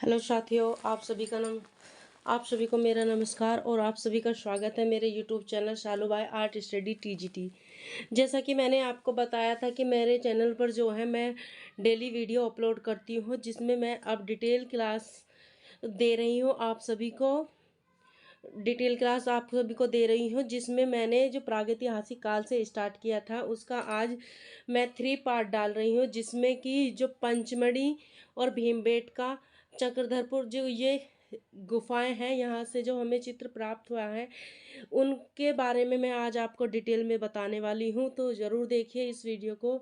Hello साथियों, आप सभी को मेरा नमस्कार और आप सभी का स्वागत है मेरे YouTube channel Shalubai art study TGT. जैसा कि मैंने आपको बताया था कि मेरे चैनल पर जो है मैं डेली वीडियो अपलोड करती हूँ, जिसमें मैं अब डिटेल क्लास दे रही हूँ आप सभी को। दे रही हूँ, जिसमें मैंने जो प्रागैतिहासिक काल से स्टार्ट किया था उसका आज मैं 3 पार्ट डाल रही हूँ, जिसमें कि जो पंचमढ़ी और भीमबेटका, चक्रधरपुर, जो ये गुफाएं हैं, यहाँ से जो हमें चित्र प्राप्त हुआ है, उनके बारे में मैं आज आपको डिटेल में बताने वाली हूँ। तो ज़रूर देखिए इस वीडियो को।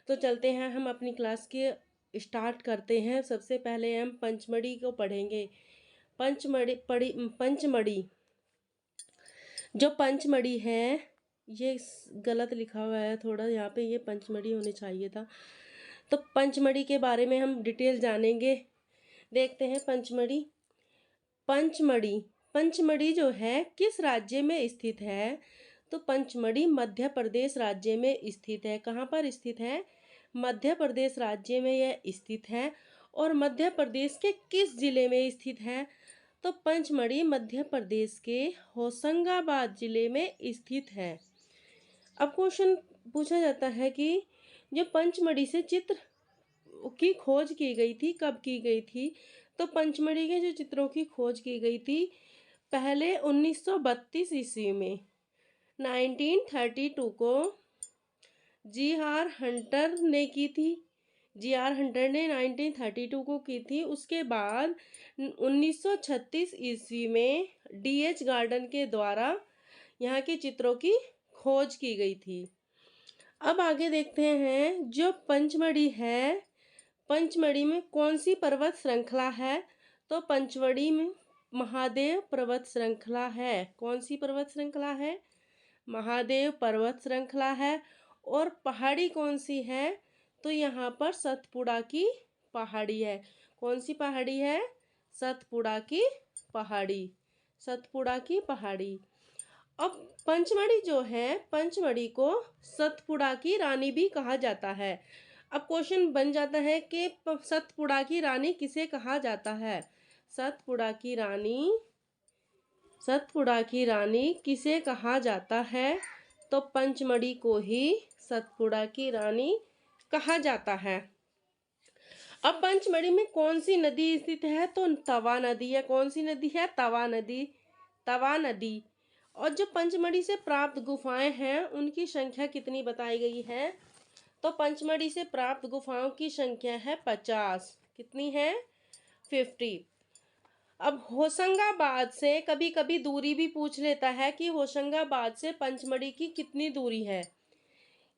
तो चलते हैं, हम अपनी क्लास के स्टार्ट करते हैं। सबसे पहले हम पंचमढ़ी को पढ़ेंगे। पंचमढ़ी, जो पंचमढ़ी है, ये गलत लिखा हुआ है थोड़ा, यहाँ पे ये पंचमढ़ी होनी चाहिए था। तो पंचमढ़ी के बारे में हम डिटेल जानेंगे। देखते हैं पंचमढ़ी पंचमढ़ी जो है किस राज्य में स्थित है? तो पंचमढ़ी मध्य प्रदेश राज्य में स्थित है। कहाँ पर स्थित है? मध्य प्रदेश राज्य में यह स्थित है। और मध्य प्रदेश के किस जिले में स्थित है? तो पंचमढ़ी मध्य प्रदेश के होशंगाबाद जिले में स्थित है। अब क्वेश्चन पूछा जाता है कि जो पंचमढ़ी से चित्र की खोज की गई थी, कब की गई थी? तो पंचमढ़ी के जो चित्रों की खोज की गई थी पहले 1932 ईस्वी में, 1932 को जी.आर. हंटर ने की थी। जी.आर. हंटर ने 1932 को की थी। उसके बाद 1936 ईस्वी में डी.एच. गार्डन के द्वारा यहाँ के चित्रों की खोज की गई थी। अब आगे देखते हैं, जो पंचमढ़ी है, पंचमढ़ी में कौन सी पर्वत श्रृंखला है? तो पंचमढ़ी में महादेव पर्वत श्रृंखला है। कौन सी पर्वत श्रृंखला है? महादेव पर्वत श्रृंखला है। और पहाड़ी कौन सी है? तो यहाँ पर सतपुड़ा की पहाड़ी है। कौन सी पहाड़ी है? सतपुड़ा की पहाड़ी। सतपुड़ा की पहाड़ी। अब पंचमढ़ी जो है, पंचमढ़ी को सतपुड़ा की रानी भी कहा जाता है। अब क्वेश्चन बन जाता है कि सतपुड़ा की रानी किसे कहा जाता है? सतपुड़ा की रानी किसे कहा जाता है? तो पंचमढ़ी को ही सतपुड़ा की रानी कहा जाता है। अब पंचमढ़ी में कौन सी नदी स्थित है? तो तवा नदी है। कौन सी नदी है? तवा नदी। और जो पंचमढ़ी से प्राप्त गुफाएं हैं, उनकी संख्या कितनी बताई गई है? तो पंचमढ़ी से प्राप्त गुफाओं की संख्या है 50। कितनी है? 50। अब होशंगाबाद से कभी कभी दूरी भी पूछ लेता है कि होशंगाबाद से पंचमढ़ी की कितनी दूरी है,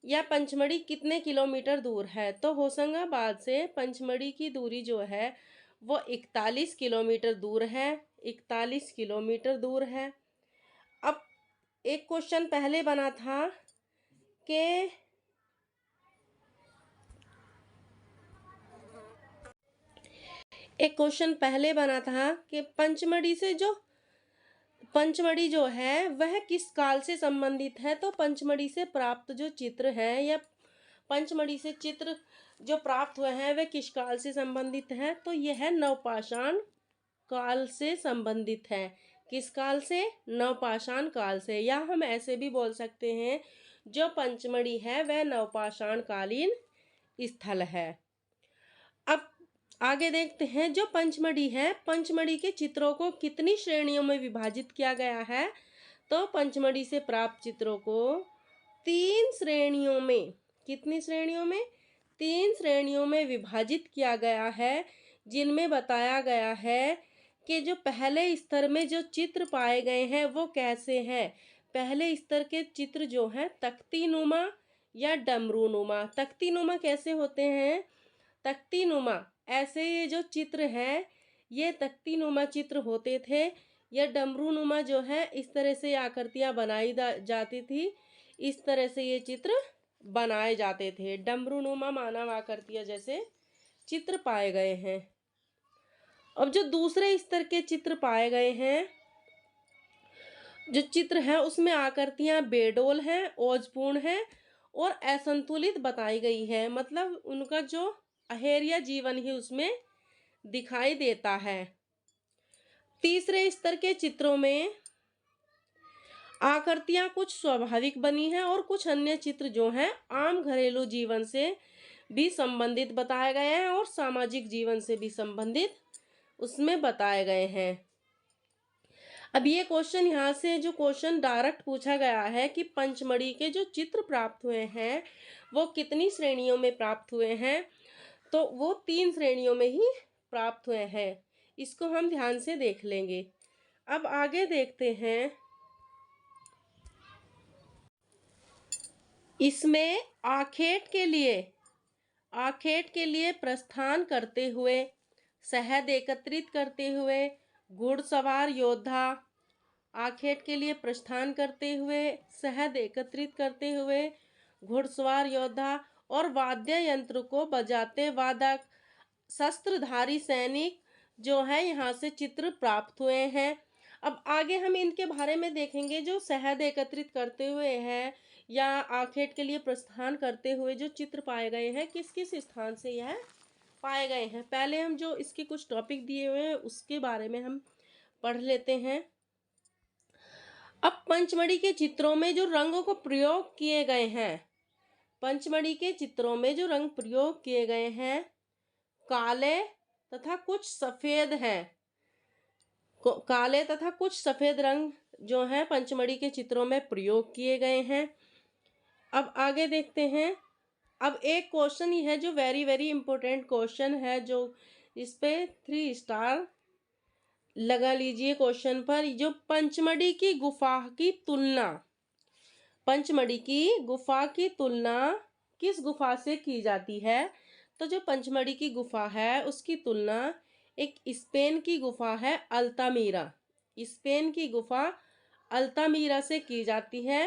या पंचमढ़ी कितने किलोमीटर दूर है। तो होशंगाबाद से पंचमढ़ी की दूरी जो है वो 41 किलोमीटर दूर है। 41 किलोमीटर दूर है। अब एक क्वेश्चन पहले बना था कि पंचमढ़ी जो है वह किस काल से संबंधित है? तो पंचमढ़ी से प्राप्त जो चित्र हैं, या पंचमढ़ी से चित्र जो प्राप्त हुए हैं, वह किस काल से संबंधित है? तो यह नवपाषाण काल से संबंधित है। किस काल से? नवपाषाण काल से। या हम ऐसे भी बोल सकते हैं, जो पंचमढ़ी है वह नवपाषाण कालीन स्थल है। अब आगे देखते हैं, जो पंचमढ़ी है, पंचमढ़ी के चित्रों को कितनी श्रेणियों में विभाजित किया गया है? तो पंचमढ़ी से प्राप्त चित्रों को 3 श्रेणियों में, कितनी श्रेणियों में? 3 श्रेणियों में विभाजित किया गया है, जिनमें बताया गया है कि जो पहले स्तर में जो चित्र पाए गए हैं वो कैसे हैं। पहले स्तर के चित्र जो हैं तख्तीनुमा या डमरूनुमा। तख्तीनुमा कैसे होते हैं? तख्तीनुमा ऐसे ये जो चित्र हैं, ये तख्तीनुमा चित्र होते थे। या डमरूनुमा जो है, इस तरह से आकृतियां बनाई जाती थी। इस तरह से ये चित्र बनाए जाते थे। डमरूनुमा मानव आकृतियां जैसे चित्र पाए गए हैं। अब जो दूसरे स्तर के चित्र पाए गए हैं, जो चित्र है उसमें आकृतियां बेडोल हैं, ओजपूर्ण हैं और असंतुलित बताई गई है। मतलब उनका जो अहेरिया जीवन ही उसमें दिखाई देता है। तीसरे स्तर के चित्रों में आकृतियां कुछ स्वाभाविक बनी हैं और कुछ अन्य चित्र जो हैं आम घरेलू जीवन से भी संबंधित बताए गए हैं और सामाजिक जीवन से भी संबंधित उसमें बताए गए हैं। अब ये क्वेश्चन यहाँ से जो क्वेश्चन डायरेक्ट पूछा गया है कि पंचमढ़ी के जो चित्र प्राप्त हुए हैं वो कितनी श्रेणियों में प्राप्त हुए हैं, तो वो 3 श्रेणियों में ही प्राप्त हुए हैं। इसको हम ध्यान से देख लेंगे। अब आगे देखते हैं। इसमें आखेट के लिए प्रस्थान करते हुए, शहद एकत्रित करते हुए, घुड़सवार योद्धा, आखेट के लिए प्रस्थान करते हुए, शहद एकत्रित करते हुए, घुड़सवार योद्धा और वाद्य यंत्र को बजाते वादक, शस्त्रधारी सैनिक जो है यहाँ से चित्र प्राप्त हुए हैं। अब आगे हम इनके बारे में देखेंगे। जो शहद एकत्रित करते हुए हैं या आखेट के लिए प्रस्थान करते हुए जो चित्र पाए गए हैं, किस किस स्थान से यह पाए गए हैं। पहले हम जो इसके कुछ टॉपिक दिए हुए हैं उसके बारे में हम पढ़ लेते हैं। अब पंचमढ़ी के चित्रों में जो रंगों को प्रयोग किए गए हैं, पंचमढ़ी के चित्रों में जो रंग प्रयोग किए गए हैं काले तथा कुछ सफेद हैं। काले तथा कुछ सफेद रंग जो है पंचमढ़ी के चित्रों में प्रयोग किए गए हैं। अब आगे देखते हैं। अब एक क्वेश्चन ही है जो वेरी वेरी इंपॉर्टेंट क्वेश्चन है, जो इस पे 3 स्टार लगा लीजिए क्वेश्चन पर। जो पंचमढ़ी की गुफा की तुलना, पंचमढ़ी की गुफा की तुलना किस गुफा से की जाती है, तो जो पंचमढ़ी की गुफा है उसकी तुलना एक स्पेन की गुफा है अल्तामीरा, स्पेन की गुफा अल्तामीरा से की जाती है।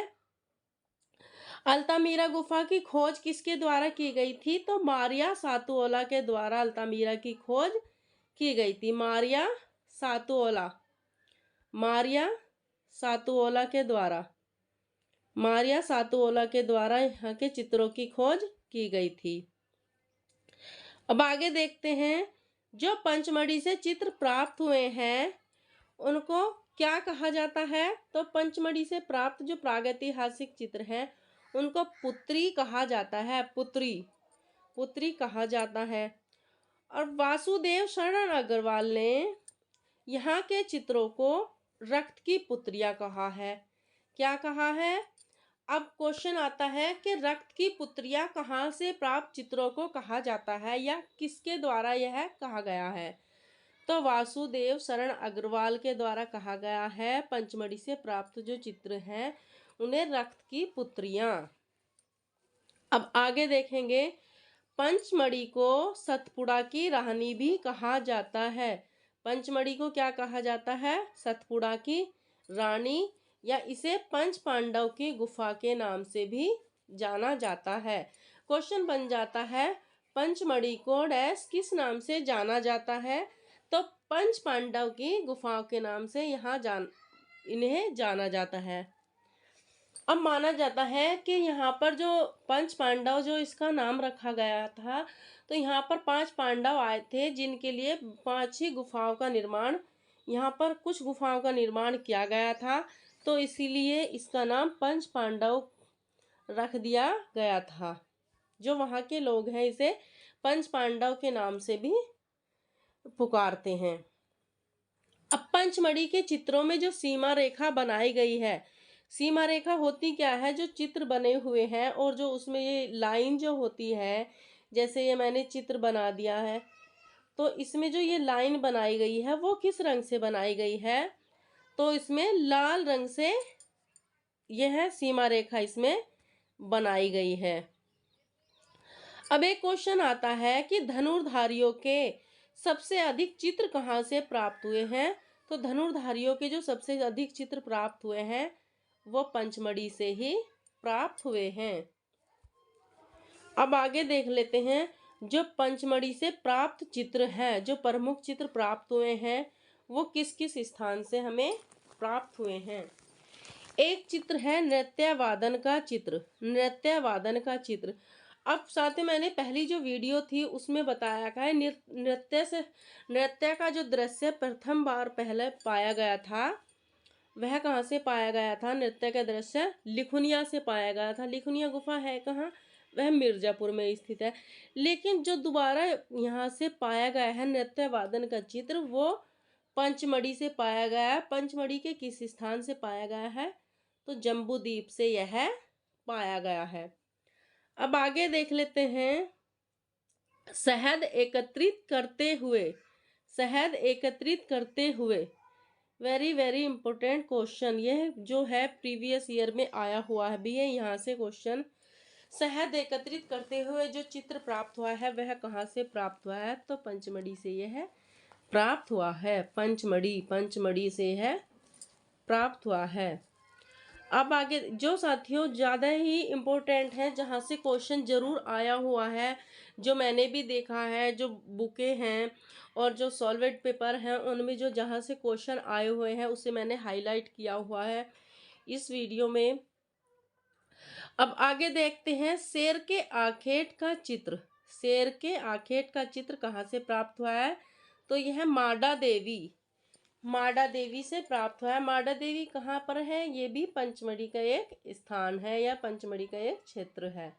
अल्तामीरा गुफा की खोज किसके द्वारा की गई थी, तो मारिया सातुओला के द्वारा अल्तामीरा की खोज की गई थी। मारिया सातुओला के द्वारा यहाँ के चित्रों की खोज की गई थी। अब आगे देखते हैं। जो पंचमढ़ी से चित्र प्राप्त हुए हैं उनको क्या कहा जाता है, तो पंचमढ़ी से प्राप्त जो प्रागैतिहासिक चित्र हैं उनको पुत्री कहा जाता है। पुत्री कहा जाता है। और वासुदेव शरण अग्रवाल ने यहाँ के चित्रों को रक्त की पुत्रियां कहा है। क्या कहा है? अब क्वेश्चन आता है कि रक्त की पुत्रियां कहाँ से प्राप्त चित्रों को कहा जाता है या किसके द्वारा यह कहा गया है, तो वासुदेव शरण अग्रवाल के द्वारा कहा गया है। पंचमढ़ी से प्राप्त जो चित्र हैं उन्हें रक्त की पुत्रियां। अब आगे देखेंगे। पंचमढ़ी को सतपुड़ा की रानी भी कहा जाता है। पंचमढ़ी को क्या कहा जाता है? सतपुड़ा की रानी, या इसे पंच पांडव की गुफा के नाम से भी जाना जाता है। क्वेश्चन बन जाता है पंचमढ़ी को डैश किस नाम से जाना जाता है, तो पंच पांडव की गुफाओं के नाम से इन्हें जाना जाता है। अब माना जाता है कि यहाँ पर जो पंच पांडव जो इसका नाम रखा गया था, तो यहाँ पर 5 पांडव आए थे जिनके लिए 5 ही गुफाओं का निर्माण, यहाँ पर कुछ गुफाओं का निर्माण किया गया था, तो इसीलिए इसका नाम पंच पांडव रख दिया गया था। जो वहाँ के लोग हैं इसे पंच पांडव के नाम से भी पुकारते हैं। अब पंचमढ़ी के चित्रों में जो सीमा रेखा बनाई गई है, सीमा रेखा होती क्या है? जो चित्र बने हुए हैं और जो उसमें ये लाइन जो होती है, जैसे ये मैंने चित्र बना दिया है, तो इसमें जो ये लाइन बनाई गई है वो किस रंग से बनाई गई है, तो इसमें लाल रंग से यह सीमा रेखा इसमें बनाई गई है। अब एक क्वेश्चन आता है कि धनुर्धारियों के सबसे अधिक चित्र कहाँ से प्राप्त हुए हैं, तो धनुर्धारियों के जो सबसे अधिक चित्र प्राप्त हुए हैं वो पंचमढ़ी से ही प्राप्त हुए हैं। अब आगे देख लेते हैं। जो पंचमढ़ी से प्राप्त चित्र हैं, जो प्रमुख चित्र प्राप्त हुए हैं वो किस किस स्थान से हमें प्राप्त हुए हैं। एक चित्र है नृत्य वादन का चित्र। अब साथ ही मैंने पहली जो वीडियो थी उसमें बताया है नृत्य का जो दृश्य प्रथम बार पहले पाया गया था, वह कहाँ से पाया गया था? नृत्य का दृश्य लिखुनिया से पाया गया था। लिखुनिया गुफा है कहाँ? वह मिर्जापुर में स्थित है। लेकिन जो दोबारा यहाँ से पाया गया है नृत्य वादन का चित्र, वो पंचमढ़ी से पाया गया है। पंचमढ़ी के किस स्थान से पाया गया है? तो जम्बू द्वीप से यह पाया गया है। अब आगे देख लेते हैं। शहद एकत्रित करते हुए, शहद एकत्रित करते हुए, वेरी वेरी इंपॉर्टेंट क्वेश्चन, यह जो है प्रीवियस ईयर में आया हुआ है भी है यहाँ से क्वेश्चन। शहद एकत्रित करते हुए जो चित्र प्राप्त हुआ है वह कहाँ से प्राप्त हुआ है? तो पंचमढ़ी से यह प्राप्त हुआ है। पंचमढ़ी से यह प्राप्त हुआ है। अब आगे जो साथियों ज़्यादा ही इम्पोर्टेंट है, जहाँ से क्वेश्चन जरूर आया हुआ है, जो मैंने भी देखा है, जो बुकें हैं और जो सॉल्वेड पेपर हैं उनमें जो जहाँ से क्वेश्चन आए हुए हैं उसे मैंने हाईलाइट किया हुआ है इस वीडियो में। अब आगे देखते हैं शेर के आखेट का चित्र। शेर के आखेट का चित्र कहाँ से प्राप्त हुआ है? तो यह माडा देवी से प्राप्त हुआ है। माडा देवी कहाँ पर है? ये भी पंचमढ़ी का एक स्थान है या पंचमढ़ी का एक क्षेत्र है।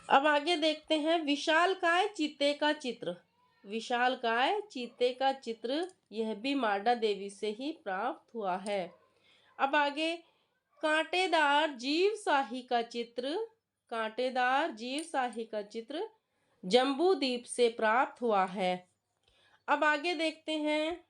अब आगे देखते हैं विशालकाय चीते का चित्र। विशालकाय चीते का चित्र यह भी माडा देवी से ही प्राप्त हुआ है। अब आगे कांटेदार जीवशाही का चित्र, कांटेदार जीवशाही का चित्र जम्बू द्वीप से प्राप्त हुआ है। अब आगे देखते हैं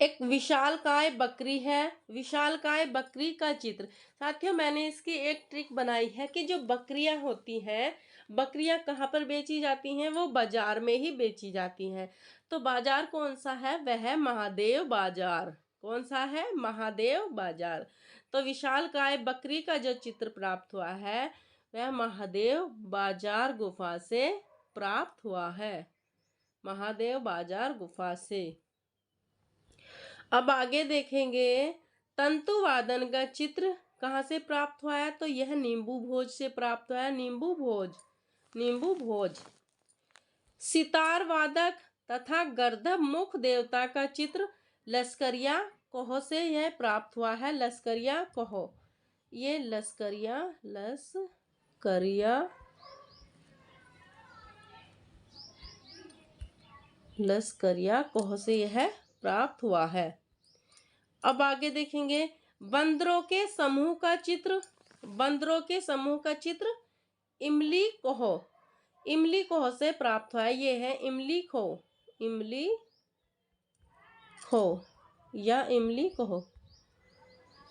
एक विशालकाय बकरी है। विशालकाय बकरी का चित्र, साथियों मैंने इसकी एक ट्रिक बनाई है कि जो बकरियां होती हैं, बकरियां कहाँ पर बेची जाती हैं? वो बाजार में ही बेची जाती हैं। तो बाजार कौन सा है? वह महादेव बाजार। कौन सा है? महादेव बाजार। तो विशालकाय बकरी का जो चित्र प्राप्त हुआ है वह महादेव बाजार गुफा से प्राप्त हुआ है। महादेव बाजार गुफा से। अब आगे देखेंगे तंतु वादन का चित्र कहाँ से प्राप्त हुआ है? तो यह नींबू भोज से प्राप्त हुआ है। नींबू भोज। सितार वादक तथा गर्दभ मुख देवता का चित्र लस्करिया कोह से यह प्राप्त हुआ है। लस्करिया कोह, ये लस्करिया कोह से यह प्राप्त हुआ है। अब आगे देखेंगे बंदरों के समूह का चित्र। बंदरों के समूह का चित्र इमली कोह से प्राप्त हुआ है। ये है इमली खो या इमली कोह।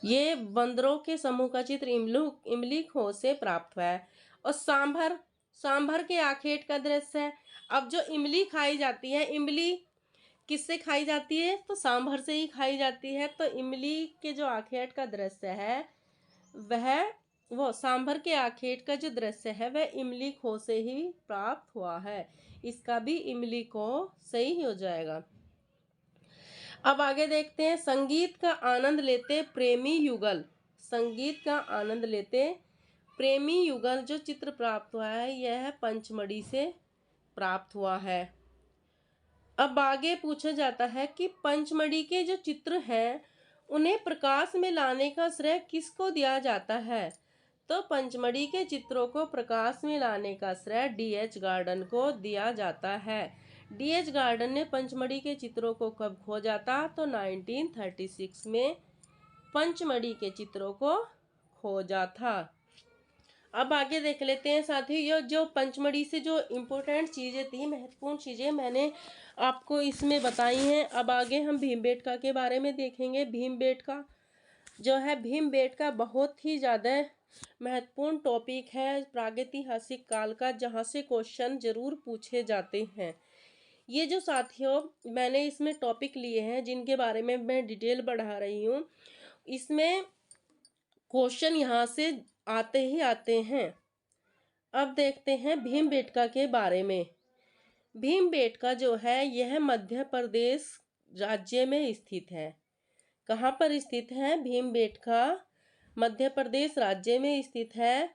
ये बंदरों के समूह का चित्र इमली खो से प्राप्त हुआ है। और सांभर के आखेट का दृश्य है। अब जो इमली खाई जाती है, इमली किससे खाई जाती है? तो सांभर से ही खाई जाती है। तो इमली के जो आखेट का दृश्य है वो सांभर के आखेट का जो दृश्य है वह इमली खो से ही प्राप्त हुआ है। इसका भी इमली खो सही हो जाएगा। अब आगे देखते हैं संगीत का आनंद लेते प्रेमी युगल। संगीत का आनंद लेते प्रेमी युगल जो चित्र प्राप्त हुआ है यह पंचमढ़ी से प्राप्त हुआ है। अब आगे पूछा जाता है कि पंचमढ़ी के जो चित्र हैं उन्हें प्रकाश में लाने का श्रेय किसको दिया जाता है? तो पंचमढ़ी के चित्रों को प्रकाश में लाने का श्रेय डीएच गार्डन को दिया जाता है। डीएच गार्डन ने पंचमढ़ी के चित्रों को कब खोजा था? तो 1936 में पंचमढ़ी के चित्रों को खोजा था। अब आगे देख लेते हैं साथियों, ये जो पंचमढ़ी से जो इम्पोर्टेंट चीज़ें थी, महत्वपूर्ण चीज़ें मैंने आपको इसमें बताई हैं। अब आगे हम भीमबेटका के बारे में देखेंगे। भीमबेटका जो है, भीमबेटका बहुत ही ज़्यादा महत्वपूर्ण टॉपिक है प्रागैतिहासिक काल का, जहाँ से क्वेश्चन जरूर पूछे जाते हैं। ये जो साथियों मैंने इसमें टॉपिक लिए हैं जिनके बारे में मैं डिटेल बढ़ा रही हूँ, इसमें क्वेश्चन यहाँ से आते ही आते हैं। अब देखते हैं भीमबेटका के बारे में। भीमबेटका जो है यह मध्य प्रदेश राज्य में स्थित है। कहाँ पर स्थित है? भीमबेटका मध्य प्रदेश राज्य में स्थित है।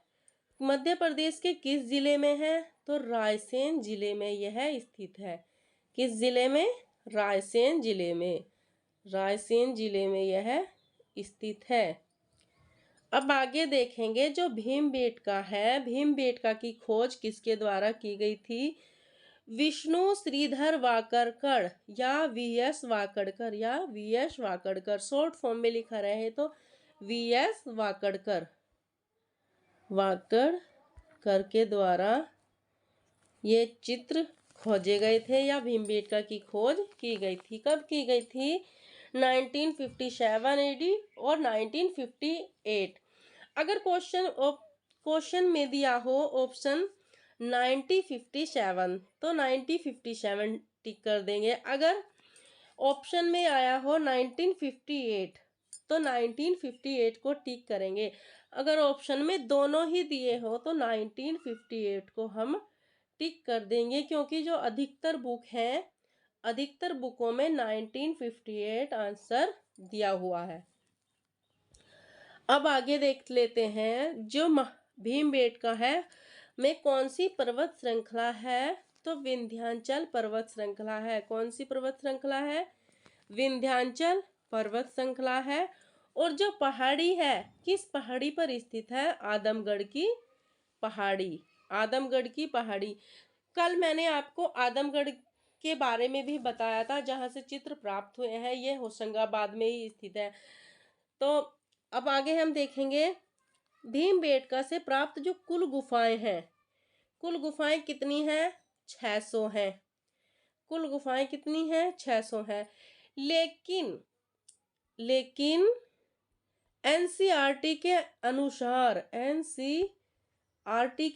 मध्य प्रदेश के किस जिले में है? तो रायसेन जिले में यह स्थित है। किस जिले में? रायसेन जिले में। रायसेन जिले में यह स्थित है। अब आगे देखेंगे जो भीमबेटका है, भीमबेटका की खोज किसके द्वारा की गई थी? विष्णु श्रीधर वाकड़कर या वीएस वाकड़कर या वीएस वाकड़कर, शॉर्ट फॉर्म में लिखा रहे तो वीएस वाकड़कर, वाकड़कर के द्वारा ये चित्र खोजे गए थे या भीमबेटका की खोज की गई थी। कब की गई थी? 1957 एडी और 1958। अगर क्वेश्चन में दिया हो ऑप्शन 1957 तो 1957 टिक कर देंगे। अगर ऑप्शन में आया हो 1958 तो 1958 को टिक करेंगे। अगर ऑप्शन में दोनों ही दिए हो तो 1958 को हम टिक कर देंगे, क्योंकि जो अधिकतर बुक हैं, अधिकतर बुकों में 1958 आंसर दिया हुआ है। अब आगे देख लेते हैं जो भीमबेटका है में कौन सी पर्वत श्रृंखला है? तो विंध्याचल पर्वत श्रृंखला है। कौन सी पर्वत श्रृंखला है? विंध्याचल पर्वत श्रृंखला है। और जो पहाड़ी है किस पहाड़ी पर स्थित है? आदमगढ़ की पहाड़ी। आदमगढ़ की पहाड़ी। कल मैंने आपको आदमगढ़ के बारे में भी बताया था, जहां से चित्र प्राप्त हुए हैं। ये होशंगाबाद में ही स्थित है। तो अब आगे हम देखेंगे भीमबेटका से प्राप्त जो कुल गुफाएं हैं, कुल गुफाएं कितनी हैं? 600 हैं। कुल गुफाएं कितनी हैं? 600 हैं। लेकिन एनसीईआरटी के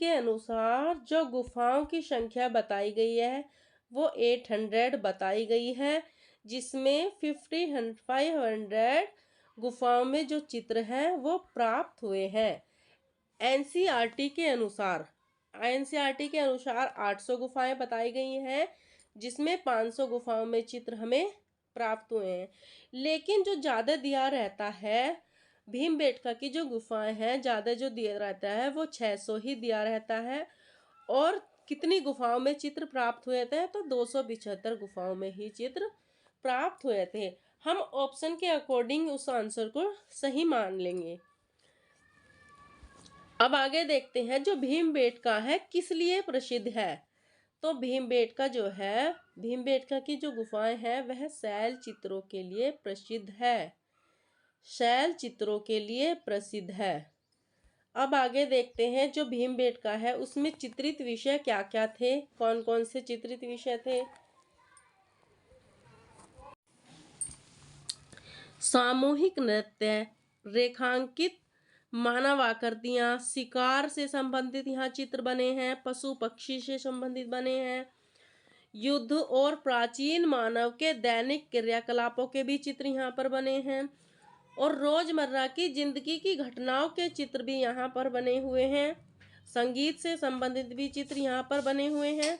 अनुसार जो गुफाओं की संख्या बताई गई है वो 800 बताई गई है, जिसमें 500 गुफाओं में जो चित्र हैं वो प्राप्त हुए हैं। एनसीईआरटी के अनुसार 800 गुफाएं बताई गई हैं, जिसमें 500 गुफाओं में चित्र हमें प्राप्त हुए हैं। लेकिन जो ज़्यादा दिया रहता है, भीमबेटका की जो गुफाएं हैं, ज़्यादा जो दिया रहता है वो 600 ही दिया रहता है। और कितनी गुफाओं में चित्र प्राप्त हुए थे? तो 275 गुफाओं में ही चित्र प्राप्त हुए थे। हम ऑप्शन के अकॉर्डिंग उस आंसर को सही मान लेंगे। अब आगे देखते हैं जो भीमबेटका है किस लिए प्रसिद्ध है? तो भीमबेटका जो है, भीमबेटका की जो गुफाएं हैं वह शैल चित्रों के लिए प्रसिद्ध है। शैल चित्रों के लिए प्रसिद्ध है। अब आगे देखते हैं जो भीमबेटका है उसमें चित्रित विषय क्या क्या थे? कौन कौन से चित्रित विषय थे? सामूहिक नृत्य, रेखांकित मानव आकृतियां, शिकार से संबंधित यहाँ चित्र बने हैं, पशु पक्षी से संबंधित बने हैं, युद्ध और प्राचीन मानव के दैनिक क्रियाकलापों के भी चित्र यहाँ पर बने हैं, और रोजमर्रा की जिंदगी की घटनाओं के चित्र भी यहाँ पर बने हुए हैं। संगीत से संबंधित भी चित्र यहाँ पर बने हुए हैं।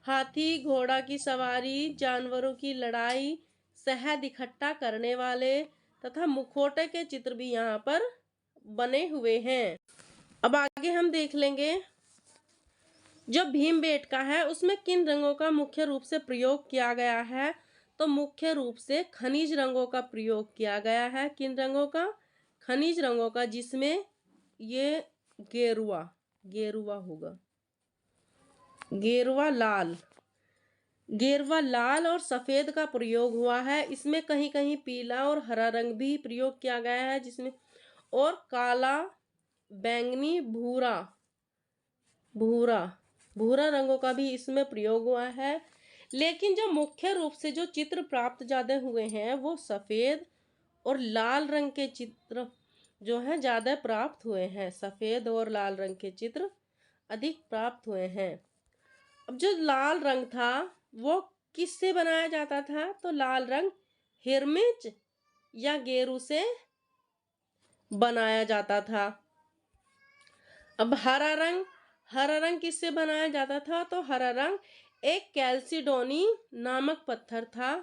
हाथी घोड़ा की सवारी, जानवरों की लड़ाई, शहद इकट्ठा करने वाले तथा मुखौटे के चित्र भी यहाँ पर बने हुए हैं। अब आगे हम देख लेंगे जो भीमबेटका है उसमें किन रंगों का मुख्य रूप से प्रयोग किया गया है? तो मुख्य रूप से खनिज रंगों का प्रयोग किया गया है। किन रंगों का? खनिज रंगों का, जिसमें ये गेरुआ होगा, गेरुआ लाल और सफेद का प्रयोग हुआ है। इसमें कहीं कहीं पीला और हरा रंग भी प्रयोग किया गया है, जिसमें और काला, बैंगनी, भूरा रंगों का भी इसमें प्रयोग हुआ है। लेकिन जो मुख्य रूप से जो चित्र प्राप्त ज्यादा हुए हैं वो सफेद और लाल रंग के चित्र जो है ज्यादा प्राप्त हुए हैं। सफेद और लाल रंग के चित्र अधिक प्राप्त हुए हैं। अब जो लाल रंग था वो किससे बनाया जाता था? तो लाल रंग हिरमिच या गेरू से बनाया जाता था। अब हरा रंग किससे बनाया जाता था? तो हरा रंग एक कैल्सिडोनी नामक पत्थर था।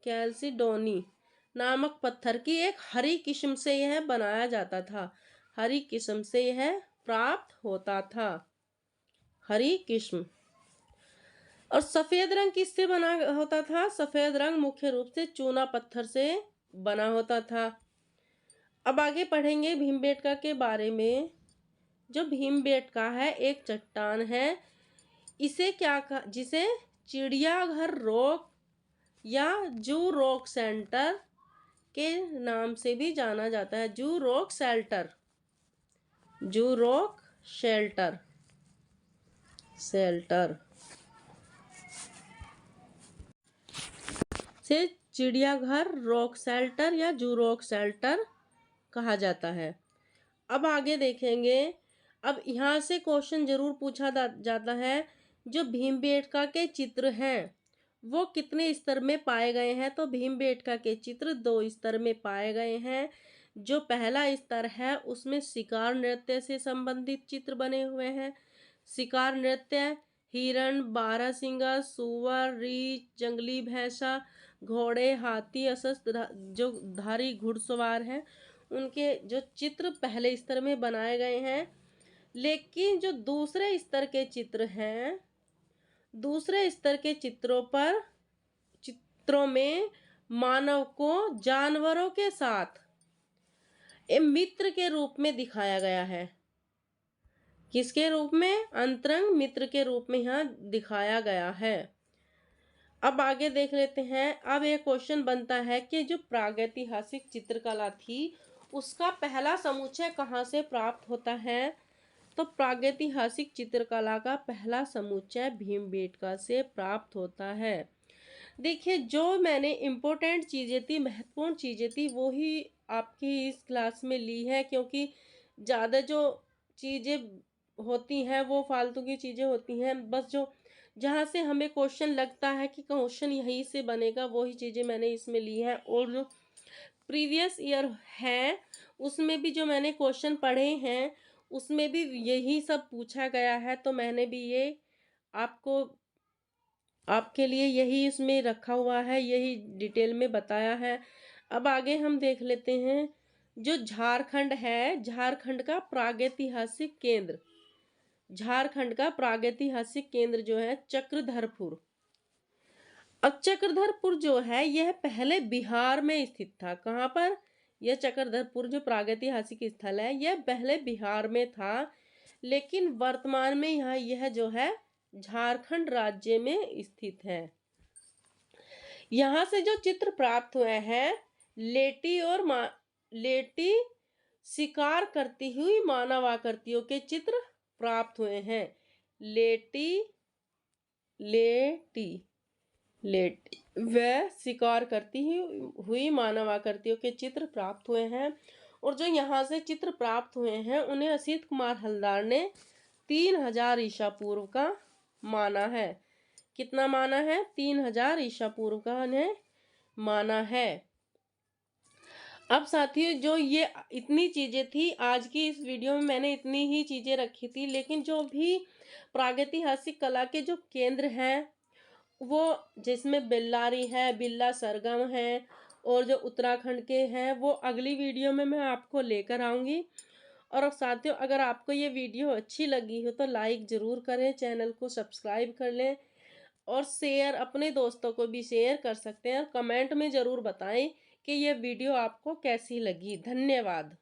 कैल्सिडोनी नामक पत्थर की एक हरी किस्म से यह बनाया जाता था। हरी किस्म से यह प्राप्त होता था। हरी किस्म। और सफेद रंग किससे बना होता था? सफेद रंग मुख्य रूप से चूना पत्थर से बना होता था। अब आगे पढ़ेंगे भीमबेटका के बारे में। जो भीमबेटका है एक चट्टान है। इसे जिसे चिड़ियाघर रॉक या जू रॉक सेंटर के नाम से भी जाना जाता है। जू रॉक शेल्टर, जू रॉक शेल्टर, शेल्टर से चिड़ियाघर रॉक शेल्टर या जू रॉक शेल्टर कहा जाता है। अब आगे देखेंगे। अब यहाँ से क्वेश्चन जरूर पूछा जाता है, जो भीमबेटका के चित्र हैं वो कितने स्तर में पाए गए हैं? तो भीमबेटका के चित्र 2 स्तर में पाए गए हैं। जो पहला स्तर है उसमें शिकार नृत्य से संबंधित चित्र बने हुए हैं। शिकार नृत्य हिरण, बारहसिंगा, सूअर, रीछ, जंगली भैंसा, घोड़े, हाथी, अशस्त्र जो धारी घुड़सवार हैं उनके जो चित्र पहले स्तर में बनाए गए हैं। लेकिन जो दूसरे स्तर के चित्र हैं, दूसरे स्तर के चित्रों में मानव को जानवरों के साथ एक मित्र के रूप में दिखाया गया है। किसके रूप में? अंतरंग मित्र के रूप में यहाँ दिखाया गया है। अब आगे देख लेते हैं। अब एक क्वेश्चन बनता है कि जो प्रागैतिहासिक चित्रकला थी उसका पहला समुच्चय कहाँ से प्राप्त होता है? तो प्रागैतिहासिक चित्रकला का पहला समुच्चय भीमबेटका से प्राप्त होता है। देखिए, जो मैंने इम्पोर्टेंट चीज़ें थी, महत्वपूर्ण चीज़ें थी, वो ही आपकी इस क्लास में ली है, क्योंकि ज़्यादा जो चीज़ें होती हैं वो फालतू की चीज़ें होती हैं। बस जो जहाँ से हमें क्वेश्चन लगता है कि क्वेश्चन यहीं से बनेगा वही चीज़ें मैंने इसमें ली हैं। और जो प्रीवियस ईयर है उसमें भी जो मैंने क्वेश्चन पढ़े हैं उसमें भी यही सब पूछा गया है, तो मैंने भी ये आपके लिए यही इसमें रखा हुआ है, यही डिटेल में बताया है। अब आगे हम देख लेते हैं। जो झारखंड है, झारखंड का प्रागैतिहासिक केंद्र, झारखंड का प्रागैतिहासिक केंद्र जो है चक्रधरपुर। अब चक्रधरपुर जो है यह पहले बिहार में स्थित था। कहाँ पर? यह चक्रधरपुर जो प्रागैतिहासिक स्थल है यह पहले बिहार में था, लेकिन वर्तमान में यह जो है झारखंड राज्य में स्थित है। यहाँ से जो चित्र प्राप्त हुए हैं, लेटी शिकार करती हुई मानव आकृतियों के चित्र प्राप्त हुए हैं। लेटी वह शिकार करती हुई मानव आकृतियों के चित्र प्राप्त हुए हैं। और जो यहाँ से चित्र प्राप्त हुए हैं उन्हें असित कुमार हलदार ने 3000 ईसा पूर्व का माना है। कितना माना है? 3000 ईसा पूर्व का उन्हें माना है। अब साथियों, जो ये इतनी चीज़ें थी आज की इस वीडियो में, मैंने इतनी ही चीज़ें रखी थी, लेकिन जो भी प्रागैतिहासिक कला के जो केंद्र हैं वो जिसमें बेल्लारी है, बिल्ला सरगम है और जो उत्तराखंड के हैं वो अगली वीडियो में मैं आपको लेकर आऊँगी। और साथियों, अगर आपको ये वीडियो अच्छी लगी हो तो लाइक ज़रूर करें, चैनल को सब्सक्राइब कर लें और शेयर अपने दोस्तों को भी शेयर कर सकते हैं। कमेंट में ज़रूर बताएं कि ये वीडियो आपको कैसी लगी। धन्यवाद।